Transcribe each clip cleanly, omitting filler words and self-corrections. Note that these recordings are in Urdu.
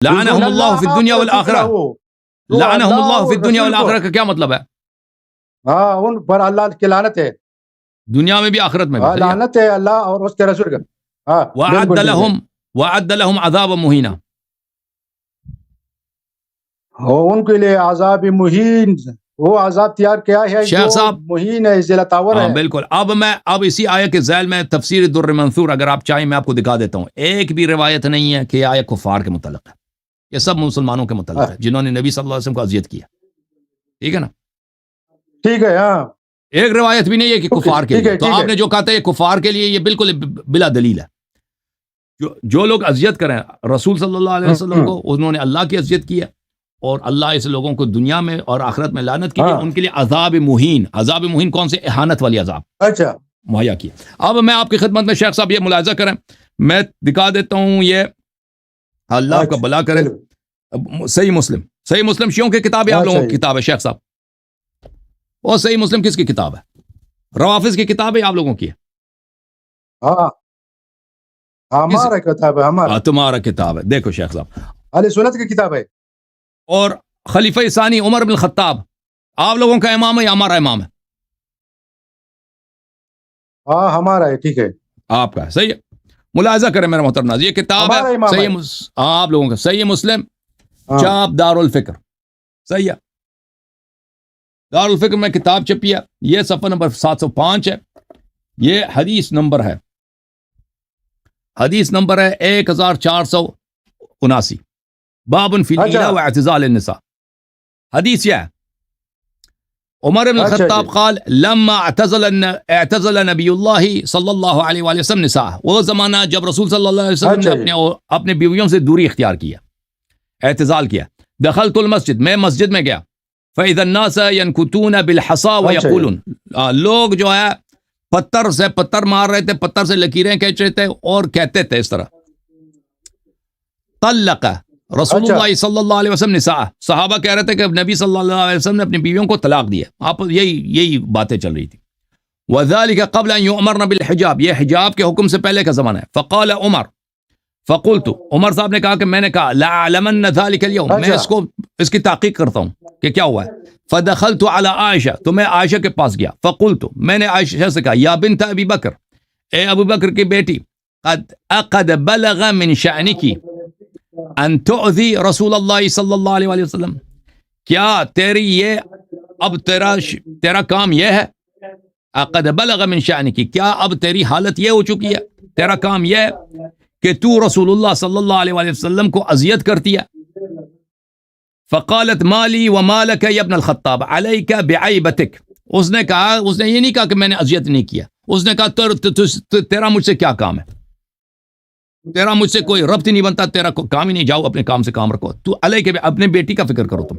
لعنہم اللہ فی الدنیا والآخرہ، لعنہم اللہ فی الدنیا والآخرہ کا کیا مطلب ہے؟ ہاں ان پر اللہ کی لعنت ہے، دنیا میں بھی آخرت میں بھی. لعنت ہے اللہ اور اس کے رسول کا. وَأَعَدَّ لَهُمْ عَذَابًا مُهِينًا، ان کے لیے عذاب مہین، وہ عذاب تیار کیا ہے جو مہین ہے، ذلت آور ہے. بالکل. اب اسی آیت کے ذیل میں تفسیر در منثور اگر آپ چاہیں میں آپ کو دکھا دیتا ہوں. ایک بھی روایت نہیں ہے کہ یہ آیت کفار کے متعلق ہے، یہ سب مسلمانوں کے متعلق ہے جنہوں نے نبی صلی اللہ علیہ وسلم کو اذیت کیا. ٹھیک ہے نا؟ ٹھیک ہے. ہاں ایک روایت بھی نہیں ہے کہ کفار کے لیے. تو آپ نے جو کہا تھا یہ کفار کے لیے، یہ بالکل بلا دلیل ہے. جو لوگ اذیت کریں رسول صلی اللہ علیہ وسلم کو، انہوں نے اللہ کی اذیت کی ہے، اور اللہ اس لوگوں کو دنیا میں اور آخرت میں لعنت کی ہے. ان کے لیے عذاب مہین، عذاب مہین کون سے؟ اہانت والی عذاب اچھا مہیا کی. اب میں آپ کی خدمت میں شیخ صاحب یہ ملاحظہ کریں، میں دکھا دیتا ہوں، یہ اللہ آپ کا بلا کرے. صحیح مسلم شیعوں کی کتاب ہے، آپ لوگوں کی کتاب ہے شیخ صاحب. اور صحیح مسلم کس کی کتاب ہے؟ روافظ کی کتاب ہے، آپ لوگوں کی ہے. ہمارا کتاب ہے، ہمارا تمہارا کتاب ہے. دیکھو شیخ صاحب، اہل سنت کی کتاب ہے. اور خلیفہ ثانی عمر بن الخطاب آپ لوگوں کا امام ہے یا ہمارا امام ہے؟ ہاں ہمارا ہے. ٹھیک ہے، آپ کا ہے. صحیح ہے. ملاحظہ کریں میرا محترم ناظرین، یہ کتاب ہے صحیح آپ لوگوں کا صحیح مسلم، چاپ دار الفکر. صحیح ہے، دار الفکر میں کتاب چھپی ہے. یہ صفحہ نمبر 705 ہے. یہ حدیث نمبر ہے 1479. باب فی الإیلاء واعتزال النساء. حدیث یہ ہے، عمر بن الخطاب قال لما اعتزل نبی اللہ صلی اللہ علیہ وآلہ وسلم نساء. وہ زمانہ جب رسول صلی اللہ علیہ وسلم نے اپنے بیویوں سے دوری اختیار کیا، اعتزال کیا. دخلت المسجد، میں مسجد میں گیا. فإذا الناس ينكتون بالحصى ويقولون، لوگ جو ہے پتھر سے پتھر مار رہے تھے، پتھر سے لکیریں کھینچ رہے تھے اور کہتے تھے اس طرح، طلق رسول اللہ صلی اللہ علیہ وسلم نساء. صحابہ کہہ رہے تھے کہ نبی صلی اللہ علیہ وسلم نے اپنی بیویوں کو طلاق دیا. آپ یہی باتیں چل رہی تھی. وذلك قبل ان يؤمرن بالحجاب، یہ حجاب کے حکم سے پہلے کا زمانہ ہے. فقال عمر فقلت، عمر صاحب نے کہا کہ میں نے کہا لأعلمن ذلك اليوم، میں اس کی تحقیق کرتا ہوں کہ کیا ہوا ہے. فدخلت على عائشہ، تو میں عائشہ کے پاس گیا. فقلت، میں نے عائشہ سے کہا یا بنت ابی بکر، اے ابو بکر کی بیٹی، قد بلغ من شأنک ان تؤذی رسول اللہ صلی اللہ علیہ وسلم، کیا تیری یہ اب تیرا کام یہ ہے، قد بلغ من شأنک، کیا اب تیری حالت یہ ہو چکی ہے، تیرا کام یہ ہے کہ تو رسول اللہ صلی اللہ علیہ وسلم کو اذیت کرتی ہے. فقالت مالی ومالک یا ابن الخطاب علیک بعیبتک. اس نے یہ نہیں کہا کہ میں نے اذیت نہیں کیا، اس نے کہا تیرا مجھ سے کیا کام ہے، تیرا مجھ سے کوئی ربط ہی نہیں بنتا، تیرا کام ہی نہیں، جاؤ اپنے کام سے کام رکھو، تو علیہ کے اپنے بیٹی کا فکر کرو تم.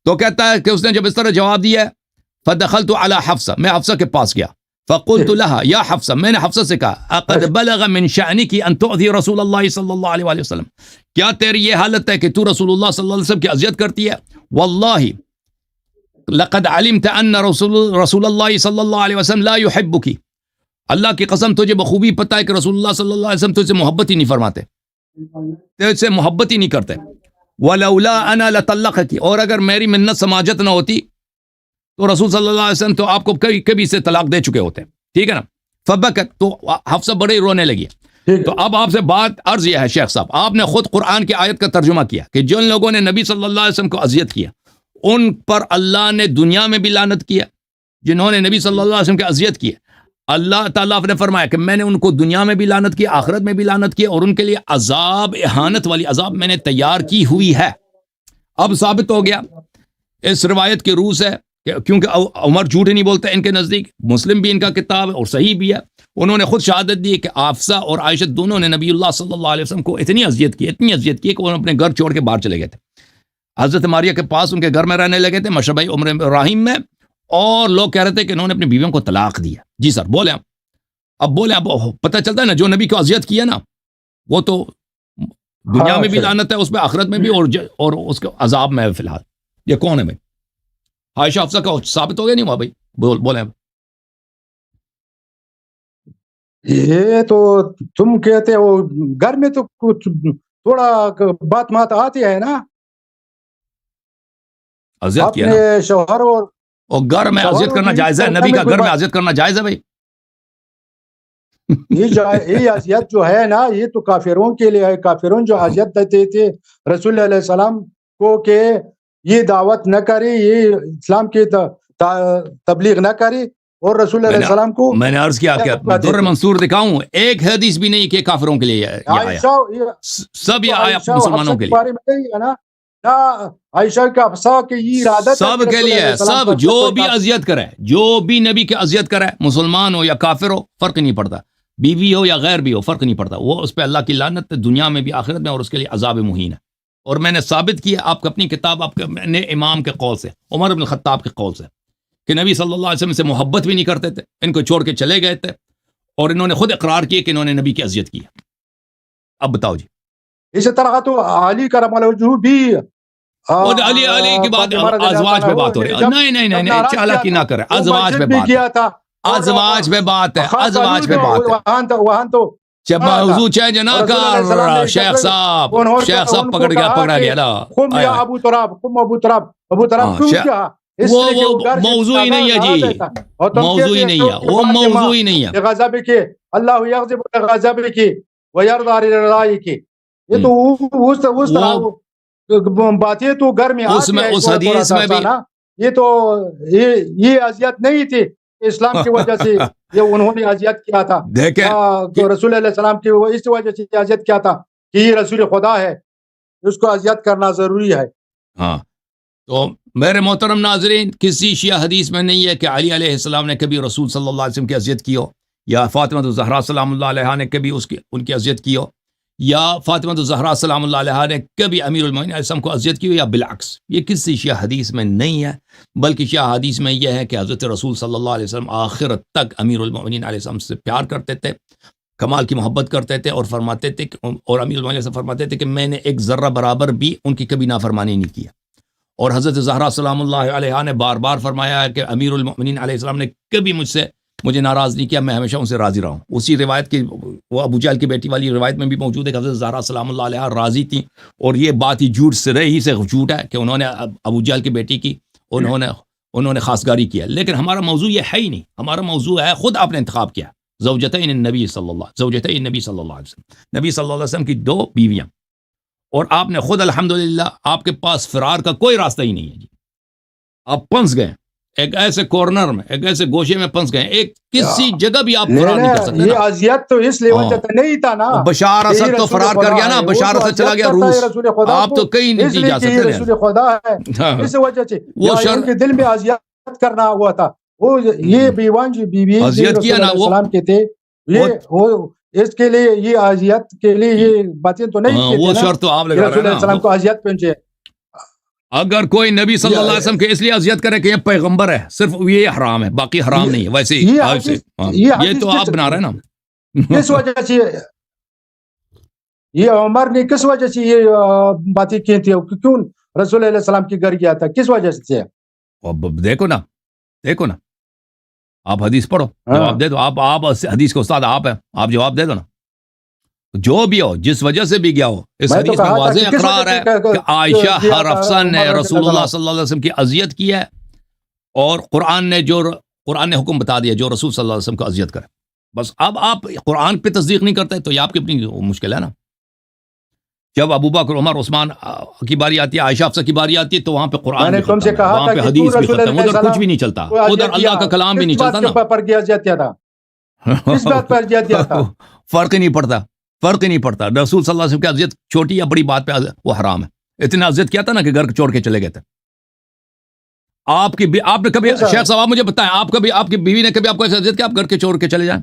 تو کہتا ہے کہ اس نے جب اس طرح جواب دیا، فدخلت علی حفصہ، میں حفصہ کے پاس گیا. فقلت لها یا حفصہ، میں نے حفصہ سے کہا قد بلغ من شأنک ان تؤذی رسول اللہ صلی اللہ علیہ وسلم، کیا تیری یہ حالت ہے کہ تو رسول اللہ صلی اللہ علیہ وسلم کی اذیت کرتی ہے. واللہ لقد علمت ان رسول اللہ صلی اللہ علیہ وسلم لا يحبک، اللہ کی قسم تجھے بخوبی پتہ ہے کہ رسول اللہ صلی اللہ علیہ وسلم تجھ سے محبت ہی نہیں فرماتے، تجھ سے محبت ہی نہیں کرتے. ولولا انا لطلقک، اور اگر میری منت سماجت نہ ہوتی تو رسول صلی اللہ علیہ وسلم تو آپ کو کبھی سے طلاق دے چکے ہوتے. ٹھیک ہے نا. فبکت، تو حفصہ بڑے رونے لگی. تو اب آپ سے بات عرض یہ ہے شیخ صاحب، آپ نے خود قرآن کی آیت کا ترجمہ کیا کہ جن لوگوں نے نبی صلی اللہ علیہ وسلم کو اذیت کیا ان پر اللہ نے دنیا میں بھی لعنت کیا. جنہوں نے نبی صلی اللہ علیہ وسلم کی اذیت کی، اللہ تعالیٰ نے فرمایا کہ میں نے ان کو دنیا میں بھی لعنت کی، آخرت میں بھی لعنت کی، اور ان کے لیے عذاب، اہانت والی عذاب میں نے تیار کی ہوئی ہے. اب ثابت ہو گیا اس روایت کی روح سے، کیونکہ عمر جھوٹ نہیں بولتے ان کے نزدیک، مسلم بھی ان کا کتاب ہے اور صحیح بھی ہے. انہوں نے خود شہادت دی کہ حفصہ اور عائشہ دونوں نے نبی اللہ صلی اللہ علیہ وسلم کو اتنی اذیت کی کہ وہ اپنے گھر چھوڑ کے باہر چلے گئے تھے. حضرت ماریہ کے پاس ان کے گھر میں رہنے لگے تھے، مشربہ عمر ابراہیم میں، اور لوگ کہہ رہے تھے کہ انہوں نے اپنی بیویوں کو طلاق دیا. جی سر بولیں آپ. اب پتہ چلتا ہے نا، جو نبی کو اذیت کیا نا وہ تو دنیا میں بھی لعنت ہے، اس میں آخرت میں بھی، اور اس کے عذاب میں ہے. فی الحال یہ کون ہے بھائی؟ عائشہ حفصہ کا ثابت ہو گیا نہیں ہوا بھائی؟ بولیں. یہ تو تم کہتے ہو گھر میں تو تھوڑا بات مات آتی ہے نا, اذیت کیا نا, اپنے شوہر اور گھر میں اذیت کرنا جائز ہے؟ نبی کا گھر میں اذیت کرنا جائز ہے بھائی؟ یہ اذیت جو ہے نا, یہ تو کافروں کے لیے ہے. کافرون جو اذیت دیتے تھے رسول علیہ السلام کو کہ یہ دعوت نہ کرے, یہ اسلام کی تبلیغ نہ کرے, اور رسول علیہ السلام کو میں نے عرض کیا کہ در منصور دکھاؤں, ایک حدیث بھی نہیں کہ کافروں کے لیے آیا, سب یہ آیا مسلمانوں کے لیے, ہے نا. عائشہ کا افسا کہ یہ ارادت سب کے لیے, سب جو بھی اذیت کرے, جو بھی نبی کے اذیت کرے, مسلمان ہو یا کافر ہو, فرق نہیں پڑتا, بیوی ہو یا غیر بھی ہو, فرق نہیں پڑتا, وہ اس پہ اللہ کی لعنت دنیا میں بھی آخرت میں, اور اس کے لیے عذاب مہین ہے. اور میں نے ثابت کیا آپ کو اپنی کتاب, آپ نے امام کے قول سے, عمر بن الخطاب کے قول سے, کہ نبی صلی اللہ علیہ وسلم سے محبت بھی نہیں کرتے تھے, ان کو چھوڑ کے چلے گئے تھے, اور انہوں نے خود اقرار کیا کہ انہوں نے نبی کی اذیت کی. اب بتاؤ جی. اسی طرح تو علی کرم اللہ وجہہ بھی, علی کی بات ازواج پہ بات ہو رہی ہے, نہیں چالاکی نہ کرے, ازواج پہ بات ہے, ازواج پہ بات ہے, ازواج پہ بات ہے. وہاں تو جب موضوع چینج نہ کر شیخ صاحب پکڑا گیا نا, خم یا ابو تراب کیوں کیا, وہ موضوع ہی نہیں ہے جی, موضوع ہی نہیں ہے, وہ موضوع ہی نہیں ہے. غضب کی اللہ یغضب غضب کی ويرضى رضای کی, یہ تو اس طرح باتیں تو گھر میں اس میں اس حدیث میں بھی, یہ تو یہ اذیت نہیں تھی اسلام کی وجہ سے, یہ انہوں نے اذیت کیا تھا. دیکھیں رسول علیہ السلام کی اس وجہ سے اذیت کیا تھا کہ یہ رسول خدا ہے, اس کو اذیت کرنا ضروری ہے. ہاں, تو میرے محترم ناظرین, کسی شیعہ حدیث میں نہیں ہے کہ علی علیہ السلام نے کبھی رسول صلی اللہ علیہ وسلم کی اذیت کی ہو, یا فاطمہ الزہرا سلام اللہ علیہا نے کبھی ان کی اذیت کی ہو, یا فاطمہ الزہرا سلام اللہ علیہا نے کبھی امیر المومنین علیہ السلام کو اذیت کی ہو, یا بالعکس. یہ کسی شیعہ حدیث میں نہیں ہے, بلکہ شیعہ حدیث میں یہ ہے کہ حضرت رسول صلی اللہ علیہ وسلم آخرت تک امیر المومنین علیہ السلام سے پیار کرتے تھے, کمال کی محبت کرتے تھے, اور فرماتے تھے, اور امیر المومنین سے فرماتے تھے کہ میں نے ایک ذرہ برابر بھی ان کی کبھی نافرمانی نہیں کیا. اور حضرت زہرا سلام اللہ علیہا نے بار بار فرمایا ہے کہ امیر المومنین علیہ السلام نے کبھی مجھے ناراض نہیں کیا, میں ہمیشہ ان سے راضی رہا ہوں. اسی روایت کی, وہ ابو جہل کی بیٹی والی روایت میں بھی موجود ہے کہ حضرت زہرا سلام اللہ علیہا راضی تھی, اور یہ بات ہی جھوٹ سرے ہی سے جھوٹ ہے کہ انہوں نے ابو جہل کی بیٹی کی انہوں نے خاصگاری کیا. لیکن ہمارا موضوع یہ ہے ہی نہیں, ہمارا موضوع ہے خود آپ نے انتخاب کیا, زوجتین النبی صلی اللہ علیہ وسلم, نبی صلی اللہ علیہ وسلم کی 2 بیویاں, اور آپ نے خود الحمدللہ آپ کے پاس فرار کا کوئی راستہ ہی نہیں ہے جی. آپ پھنس گئے ایک ایسے کارنر میں, ایک ایسے گوشے میں پھنس گئے, ایک کسی جگہ بھی آپ فرار نہیں کر سکتے. یہ اذیت تو اس لیے وجہ نہیں تھا نا, بشار اسد تو فرار کر گیا نا, بشار اسد چلا گیا روس, آپ تو کہیں نہیں جا سکتے. رسول خدا ہے, اس وجہ سے وہ ان کے دل میں اذیت کرنا ہوا تھا. وہ یہ بیوان جو بیوی اذیت کیا نا, وہ کے تھے, وہ اس کے لیے یہ اذیت کے لیے یہ باتیں تو نہیں وہ شرط تو آپ لگا رہے ہیں نا, السلام کو اذیت پہنچے. اگر کوئی نبی صلی اللہ علیہ وسلم کے اس لیے اذیت کرے کہ یہ پیغمبر ہے, صرف یہ حرام ہے, باقی حرام نہیں ہے. ویسے یہ تو آپ بنا رہے ہیں نا. کس وجہ سے یہ عمر نے کس وجہ سے یہ باتیں کی تھی, کیوں رسول علیہ السلام کی گھر گیا تھا, کس وجہ سے؟ دیکھو نا, آپ حدیث پڑھو, جواب دے دو. آپ حدیث کے استاد آپ ہیں, آپ جواب دے دو نا. جو بھی ہو, جس وجہ سے بھی گیا ہو, اس حدیث میں واضح اقرار ہے کہ عائشہ ہر افسر نے رسول اللہ صلی اللہ علیہ وسلم کی اذیت کی ہے, اور قرآن نے حکم بتا دیا جو رسول صلی اللہ علیہ وسلم کو اذیت کرے. بس اب آپ قرآن پہ تصدیق نہیں کرتے تو یہ آپ کی اپنی مشکل ہے نا. جب ابو بکر عمر عثمان کی باری آتی ہے, عائشہ حفصہ کی باری آتی ہے, تو وہاں پہ قرآن بھی ختم ہے, وہاں پہ حدیث بھی ختم ہے, ادھر کچھ بھی نہیں چلتا, ادھر اللہ کا کلام بھی نہیں چلتا نا. فرق ہی نہیں پڑتا. رسول صلی اللہ علیہ وسلم کی اذیت چھوٹی یا بڑی بات پہ وہ حرام ہے. اتنا اذیت کیا تھا نا کہ گھر چھوڑ کے چلے گئے تھے. آپ نے کبھی, شیخ صاحب مجھے بتائیں, آپ کی بیوی نے کبھی آپ کو ایسے اذیت کیا آپ گھر کے چھوڑ کے چلے جائیں؟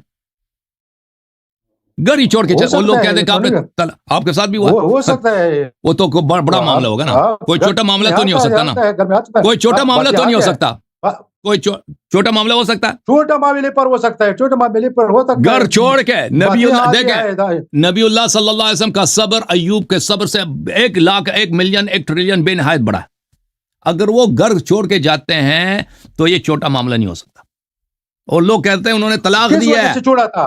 گھر ہی چھوڑ کے چلے, لوگ کہتے ہیں کہ آپ کے ساتھ بھی ہو سکتا ہے, وہ تو بڑا معاملہ ہوگا نا. کوئی چھوٹا معاملہ تو نہیں ہو سکتا نا, کوئی چھوٹا معاملہ تو نہیں ہو سکتا, کوئی چھوٹا معاملہ ہو سکتا ہے, چھوٹا معاملے پر ہو سکتا ہے, چھوٹا معاملے پر ہو سکتا ہے. گھر چھوڑ کے نبی اللہ دیکھیں, نبی اللہ صلی اللہ علیہ وسلم کا صبر ایوب کے صبر سے 1 لاکھ 1 ملین 1 ٹریلین بے نہایت بڑا ہے. اگر وہ گھر چھوڑ کے جاتے ہیں تو یہ چھوٹا معاملہ نہیں ہو سکتا. اور لوگ کہتے ہیں انہوں نے طلاق دیا ہے, چھوڑا تھا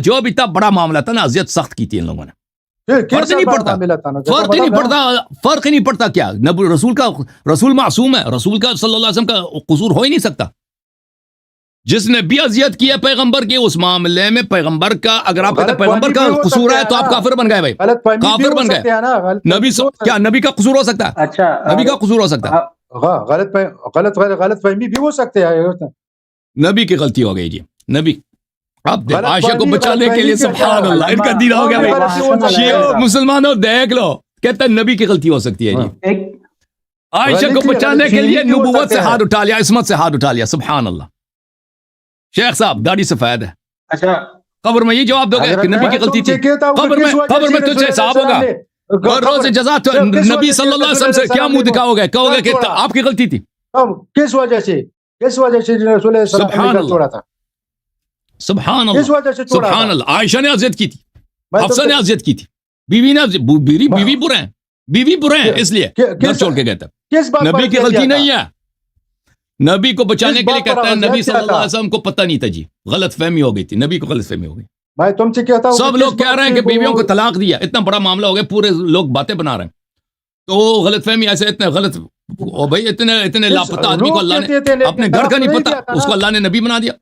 جو بھی تھا بڑا معاملہ تھا نا اذیت سخت کی تھی ان لوگوں نے پھر فرق کیسا نہیں بڑا پڑتا معاملہ تھا نا، جیسا فرق ہی نہیں بتا رہا پڑتا فرق ہی نہیں پڑتا کیا نبی رسول معصوم ہے رسول کا صلی اللہ علیہ وسلم کا قصور ہو ہی نہیں سکتا جس نے بھی اذیت کی ہے پیغمبر کے اس معاملے میں پیغمبر کا اگر آپ کہتے ہیں پیغمبر کا قصور ہے تو آپ کافر بن گئے بھائی غلط فہمی بھی کافر ہو بن سکتے ہیں نا، غلط نبی فہمی بھی ہو کیا نبی کا قصور ہو سکتا ہے اچھا نبی کا قصور ہو سکتا ہے ہاں غلط فہمی بھی ہو سکتے ہیں. نبی کی غلطی ہو گئی جی نبی اب غلط عائشہ کو فہمی بچانے کے لیے غلط فہمی سبحان کیا؟ اللہ ان کا دین ہو گیا غلطی بھائی ہو سکتی ہے. شیعو مسلمانوں دیکھ لو کہتا ہے نبی کی غلطی ہو سکتی ہے جی ایک عائشہ کو غلطی- بچانے غلطی کے لیے بھی ہو نبوت سکتے سے ہیں. ہاتھ اٹھا لیا عصمت سے ہاتھ اٹھا لیا سبحان اللہ شیخ صاحب داڑھی سفید ہے اچھا قبر میں یہ جواب دو گے کہ نبی کی غلطی تھی قبر میں تجھ سے حساب ہوگا اور روز جزا تو نبی صلی اللہ علیہ وسلم سے کیا منہ دکھاؤ گے کہو گے کہ آپ کی غلطی تھی کس وجہ سے رسول اللہ صلی اللہ علیہ سبحان وسلم نے اللہ. چھوڑا تھا سبحان کس اللہ وجہ سے چھوڑا سبحان تھا؟ اللہ عائشہ نے اذیت کی تھی میں تو- حفصہ نے اذیت کی تھی بیوی نے بیوی برے ہیں بیوی برے ہیں اس لیے کہ- گھر کس- چھوڑ کے گئے تھے کس بات پر نبی کی اذیت غلطی کیا نہیں تھا؟ ہے نبی کو بچانے کس کے لیے بات پر کہتا ہے اذیت نبی کیا صلی اللہ تھا؟ علیہ وسلم کو پتہ نہیں تھا جی غلط فہمی ہو گئی تھی نبی کو غلط فہمی ہو گئی میں تم سے کہتا ہوں سب کہ لوگ کس کہہ بات رہے ہیں سے کہ بیویوں کو وہ- طلاق دیا اتنا بڑا معاملہ ہو گیا پورے لوگ باتیں بنا رہے ہیں تو وہ غلط فہمی ایسے اتنے غلط او بھائی اتنے لاپتہ آدمی کو لوگ اللہ کہتے نے تھے لیکن اپنے گھر کا طلاق نہیں نہیں پتا دیا تھا اس کو نا. اللہ نے نبی بنا دیا